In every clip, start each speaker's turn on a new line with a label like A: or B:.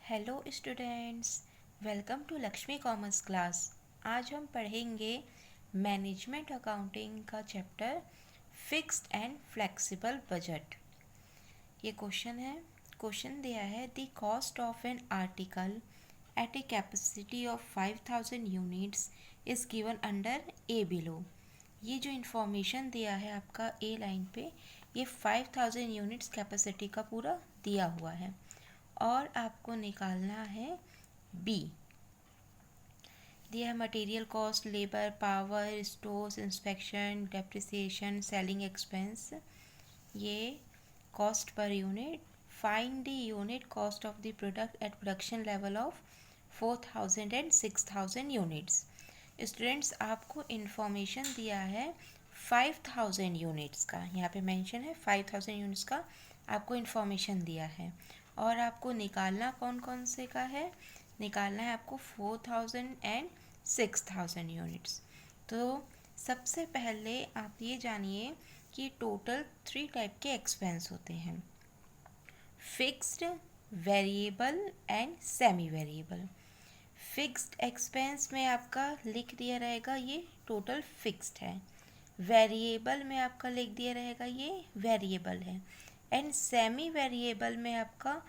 A: Hello students, welcome to Lakshmi commerce class. आज हम पढ़ेंगे मैनेजमेंट अकाउंटिंग का chapter fixed and flexible budget. ये क्वेश्चन दिया है the cost of an article at a capacity of 5000 units is given under a below. ये जो information दिया है आपका ए लाइन पे, ये 5000 यूनिट्स कैपेसिटी का पूरा दिया हुआ है और आपको निकालना है बी। दिया है material cost, labour, power, stores, inspection, depreciation, selling expense. ये cost per unit. Find the unit cost of the product at production level of 4000 and 6000 units. Students, आपको इन्फॉर्मेशन दिया है 5000 यूनिट्स का, यहाँ पे मेंशन है 5000 यूनिट्स का आपको इन्फॉर्मेशन दिया है और आपको निकालना कौन कौन से का है, निकालना है आपको 4000 एंड 6000 यूनिट्स। तो सबसे पहले आप ये जानिए कि टोटल 3 टाइप के एक्सपेंस होते हैं, fixed, variable and semi variable. Fixed expense में आपका लिख दिया रहेगा ये टोटल फिक्स्ड है, वेरिएबल में आपका लिख दिया रहेगा ये वेरिएबल है, एंड सेमी वेरिएबल में आपका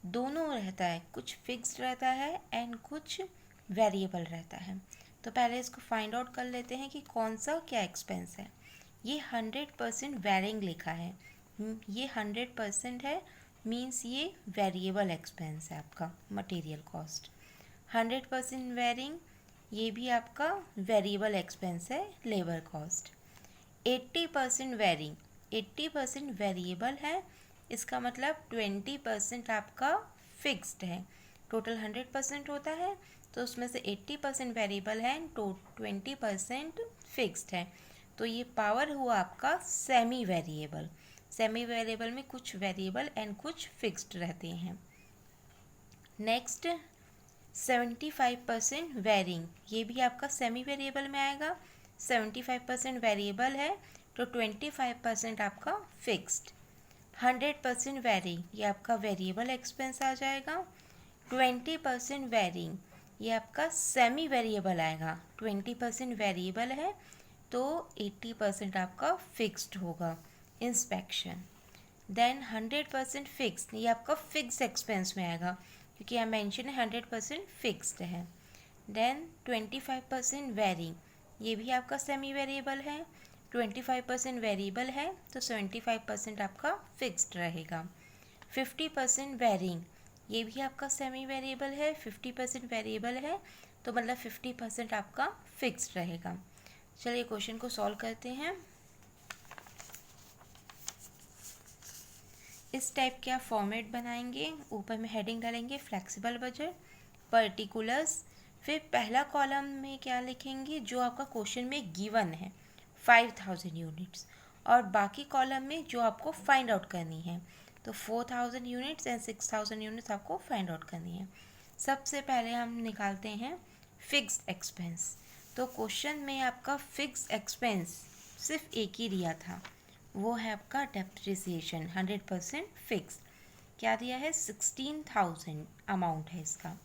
A: दोनों रहता है, कुछ फिक्स्ड रहता है एंड कुछ वेरिएबल रहता है। तो पहले इसको फाइंड आउट कर लेते हैं कि कौन सा क्या एक्सपेंस है। ये 100% वेरिंग लिखा है, ये 100% है, मीन्स ये वेरिएबल एक्सपेंस है आपका मटेरियल कॉस्ट। 100% वेरिंग, ये भी आपका वेरिएबल एक्सपेंस है लेबर कॉस्ट। 80% वेरिंग, 80% वेरिएबल है, इसका मतलब 20% आपका फिक्स्ड है। टोटल 100% होता है तो उसमें से 80% वेरिएबल है एंड 20% फिक्स्ड है। तो ये पावर हुआ आपका सेमी वेरिएबल। सेमी वेरिएबल में कुछ वेरिएबल एंड कुछ फिक्स्ड रहते हैं। नेक्स्ट 75% वेरिंग, ये भी आपका सेमी वेरिएबल में आएगा। 75% वेरिएबल है तो 25% आपका फिक्स्ड। 100% वेरिंग, ये आपका वेरिएबल एक्सपेंस आ जाएगा। 20% वेरिंग, ये आपका सेमी वेरिएबल आएगा। 20% वेरिएबल है तो 80% आपका फिक्स्ड होगा। इंस्पेक्शन, देन 100% फिक्स्ड, ये आपका फिक्स्ड एक्सपेंस में आएगा क्योंकि यहाँ मेंशन है 100% फिक्स्ड है। देन 25% वेरिंग, ये भी आपका सेमी वेरिएबल है। 25% वेरिएबल है तो 75% आपका फिक्स्ड रहेगा। 50% वेरिंग, ये भी आपका सेमी वेरिएबल है। 50% वेरिएबल है तो मतलब 50% आपका फिक्स्ड रहेगा। चलिए क्वेश्चन को सॉल्व करते हैं। इस टाइप के आप फॉर्मेट बनाएंगे, ऊपर में हेडिंग डालेंगे फ्लेक्सिबल बजट, पर्टिकुलर्स, फिर पहला कॉलम में क्या लिखेंगे जो आपका क्वेश्चन में गिवन है 5000 यूनिट्स, और बाकी कॉलम में जो आपको फाइंड आउट करनी है। तो 4000 यूनिट्स एंड 6000 यूनिट्स आपको फाइंड आउट करनी है। सबसे पहले हम निकालते हैं फिक्स्ड एक्सपेंस। तो क्वेश्चन में आपका फिक्स्ड एक्सपेंस सिर्फ एक ही दिया था, वो है आपका डेप्रिसिएशन 100% फिक्स। क्या दिया है 16,000 अमाउंट है इसका।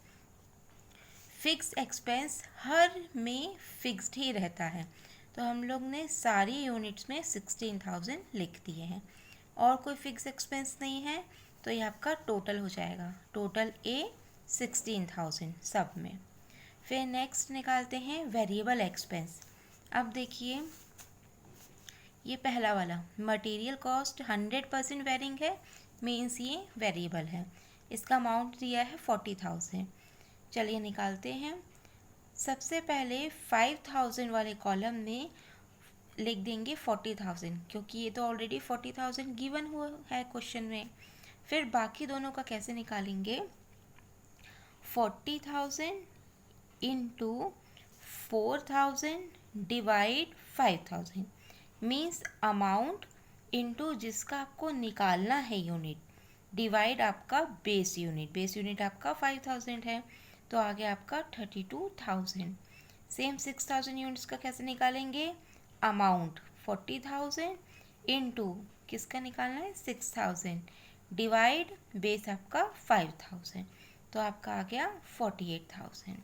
A: फिक्स एक्सपेंस हर में फिक्स्ड ही रहता है तो हम लोग ने सारी यूनिट्स में 16,000 लिख दिए हैं, और कोई फिक्स एक्सपेंस नहीं है तो ये आपका टोटल हो जाएगा, टोटल ए 16,000 सब में। फिर नेक्स्ट निकालते हैं वेरिएबल एक्सपेंस। अब देखिए ये पहला वाला मटेरियल कॉस्ट 100% वेरिंग है, मीन्स ये वेरिएबल है। इसका अमाउंट दिया है 40,000। चलिए निकालते हैं। सबसे पहले 5,000 वाले कॉलम में लिख देंगे 40,000 क्योंकि ये तो ऑलरेडी 40,000 गिवन हुआ है क्वेश्चन में। फिर बाकी दोनों का कैसे निकालेंगे, 40,000 into 4,000 divide 5,000, means amount into जिसका आपको निकालना है यूनिट, डिवाइड आपका बेस यूनिट, बेस यूनिट आपका 5,000 है तो आगे आपका 32,000। सेम 6,000 यूनिट्स का कैसे निकालेंगे, अमाउंट 40,000 इंटू किसका निकालना है 6,000 डिवाइड बेस आपका 5,000, तो आपका आ गया 48,000।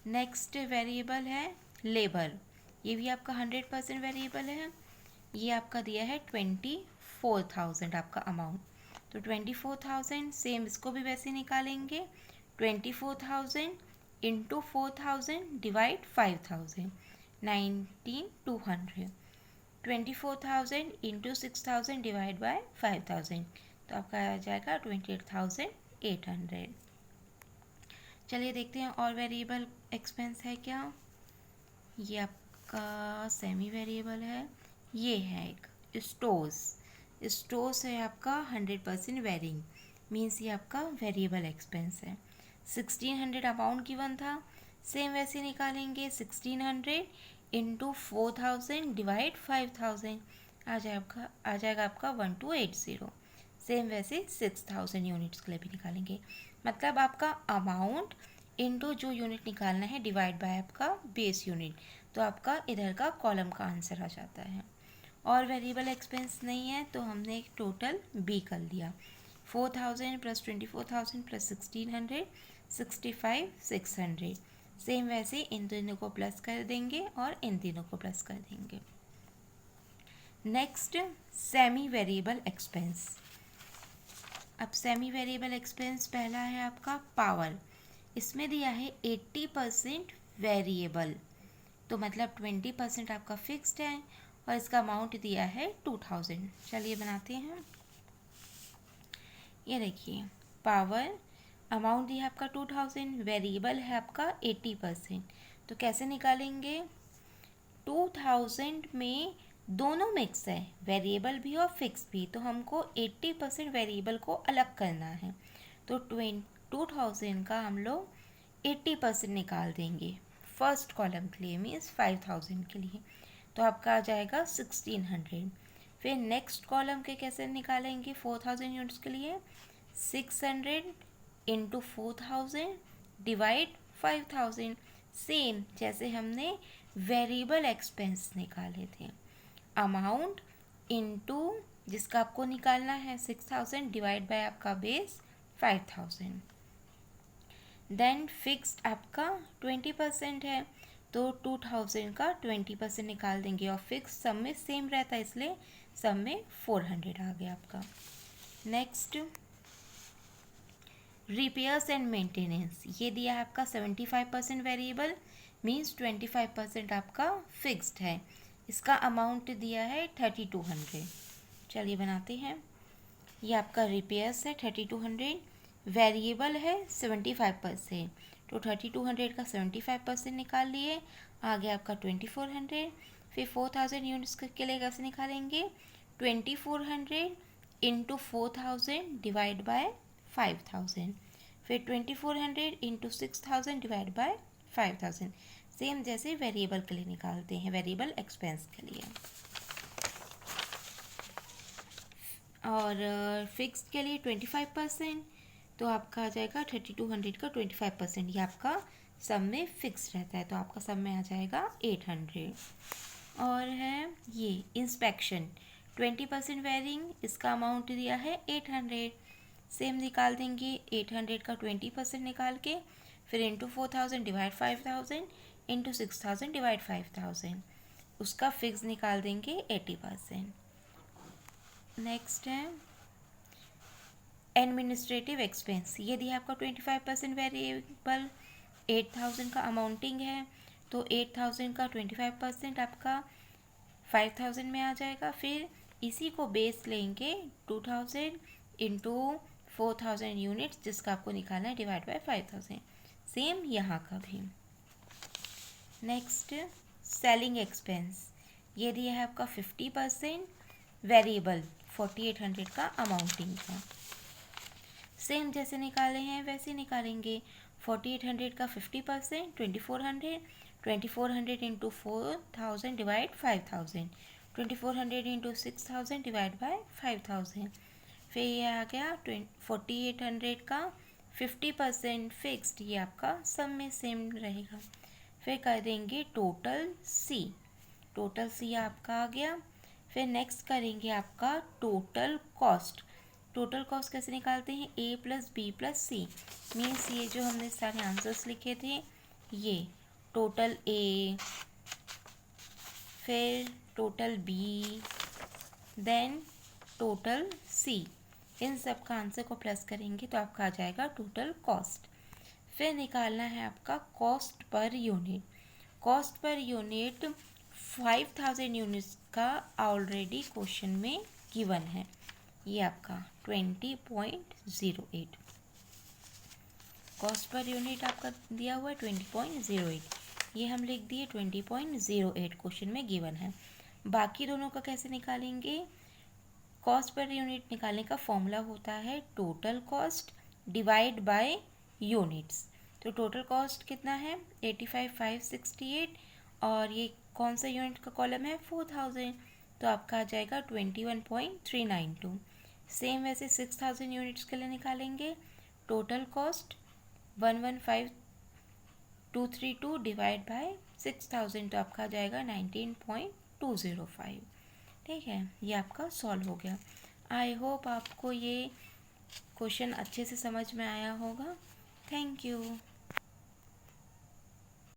A: नेक्स्ट वेरिएबल है लेबर, ये भी आपका 100% वेरिएबल है। ये आपका दिया है 24,000 आपका अमाउंट, तो 24,000 सेम इसको भी वैसे निकालेंगे। 24,000 into 4,000 divide 5,000, 19,200। 24,000 into 6,000 divide by 5,000, तो आपका आ जाएगा 28,800। चलिए देखते हैं और वेरिएबल एक्सपेंस है क्या। ये आपका सेमी वेरिएबल है। ये है एक स्टोर्स, स्टोर्स है आपका 100% वेरिंग, मीन्स ये आपका वेरिएबल एक्सपेंस है। 1600 अमाउंट गिवन था, सेम वैसे निकालेंगे। 1600 इंटू 4,000 डिवाइड 5,000, आ जाएगा आपका 1280। सेम वैसे 6,000 यूनिट्स के लिए भी निकालेंगे। मतलब आपका अमाउंट इंटू जो यूनिट निकालना है डिवाइड बाय आपका बेस यूनिट, तो आपका इधर का कॉलम का आंसर आ जाता है। और वेरिएबल एक्सपेंस नहीं है तो हमने एक टोटल बी कर लिया। 4,000 प्लस 24,000 प्लस 1,600, 65,600। सेम वैसे इन तीनों को प्लस कर देंगे और इन तीनों को प्लस कर देंगे। Next semi variable expense. अब सेमी वेरिएबल एक्सपेंस पहला है आपका पावर, इसमें दिया है 80% वेरिएबल, तो मतलब 20% आपका फिक्स्ड है और इसका अमाउंट दिया है 2,000। चलिए बनाते हैं। ये देखिए पावर अमाउंट दिया है आपका 2,000, वेरिएबल है आपका 80%, तो कैसे निकालेंगे। 2,000 में दोनों मिक्स है, वेरिएबल भी और फिक्स भी, तो हमको 80% वेरिएबल को अलग करना है, तो 2,000 का हम लोग 80% निकाल देंगे फर्स्ट कॉलम के लिए, मीन्स 5,000 के लिए, तो आपका आ जाएगा 1,600। फिर नेक्स्ट कॉलम के कैसे निकालेंगे 4,000 यूनिट्स के लिए। 600 इंटू 4,000 डिवाइड 5,000, सेम जैसे हमने वेरिएबल एक्सपेंस निकाले थे। अमाउंट इनटू जिसका आपको निकालना है 6,000 डिवाइड बाय आपका बेस 5,000। देन फिक्स्ड आपका 20% है, तो 2,000 का 20% निकाल देंगे और फिक्स सब में सेम रहता है, इसलिए सब में 400 आ गया आपका। नेक्स्ट रिपेयर्स एंड मेंटेनेंस, ये दिया है आपका 75% वेरिएबल, मीन्स 25% आपका फिक्स्ड है। इसका अमाउंट दिया है 3,200। चलिए बनाते हैं। ये आपका रिपेयर्स है 3,200, वेरिएबल है 75%, तो 3,200 का 75% निकाल लिए, आ गया आपका 2,400। फिर 4,000 यूनिट्स के लिए कैसे निकालेंगे। 2,400 इंटू 4,000 डिवाइड बाय 5,000, फिर 2,400 इंटू 6,000 डिवाइड बाय 5,000, सेम जैसे वेरिएबल के लिए निकालते हैं, वेरिएबल एक्सपेंस के लिए। और फिक्स्ड के लिए 25%, तो आपका आ जाएगा 3,200 का 25%, ये आपका सब में फिक्स रहता है, तो आपका सब में आ जाएगा 800। और है ये इंस्पेक्शन 20% वेरिंग, इसका अमाउंट दिया है 800, सेम निकाल देंगे। 800 का 20% निकाल के फिर इंटू 4,000 डिवाइड 5,000 इंटू 6,000 डिवाइड 5,000, उसका फिक्स निकाल देंगे 80%। नेक्स्ट है एडमिनिस्ट्रेटिव एक्सपेंस, ये दिया आपका 25% वेरिएबल, 8,000 का अमाउंटिंग है, तो 8,000 का 25% आपका 5,000 में आ जाएगा। फिर इसी को बेस लेंगे 2,000 इंटू 4,000 यूनिट्स, जिसका आपको निकालना है डिवाइड बाय 5,000, सेम यहाँ का भी। नेक्स्ट सेलिंग एक्सपेंस, ये दिया है आपका 50% वेरिएबल, 4,800 का अमाउंटिंग था, सेम जैसे निकाले हैं वैसे निकालेंगे। 4,800 का 50% 2,400, 2,400 into 4,000 divide 5,000, 2,400 into 6,000 divide by 5,000, फिर ये आ गया 4,800 का 50% फिक्स्ड, ये आपका सब में सेम रहेगा। फिर कर देंगे टोटल सी, टोटल सी आपका आ गया। फिर नेक्स्ट करेंगे आपका टोटल कॉस्ट, टोटल कॉस्ट कैसे निकालते हैं, ए प्लस बी प्लस सी, मीन्स ये जो हमने सारे आंसर्स लिखे थे, ये टोटल ए, फिर total B, then total C, इन सब का आंसर को प्लस करेंगे तो आपका आ जाएगा टोटल कॉस्ट। फिर निकालना है आपका cost per unit. Cost per unit 5000 units का ऑलरेडी क्वेश्चन में गिवन है, ये आपका 20.08 कॉस्ट पर यूनिट आपका दिया हुआ है 20.08, ये हम लिख दिए 20.08 क्वेश्चन में गिवन है। बाकी दोनों का कैसे निकालेंगे, कॉस्ट पर यूनिट निकालने का फॉर्मूला होता है total cost divide by units. तो टोटल कॉस्ट कितना है 85,568 और ये कौन सा यूनिट का कॉलम है 4000, तो आपका आ जाएगा 21.392। सेम वैसे 6000 यूनिट्स के लिए निकालेंगे, टोटल कॉस्ट 115,232 डिवाइड बाय 6000 तो आपका आ जाएगा 19.205। ठीक है, ये आपका सॉल्व हो गया। आई होप आपको ये क्वेश्चन अच्छे से समझ में आया होगा। Thank you.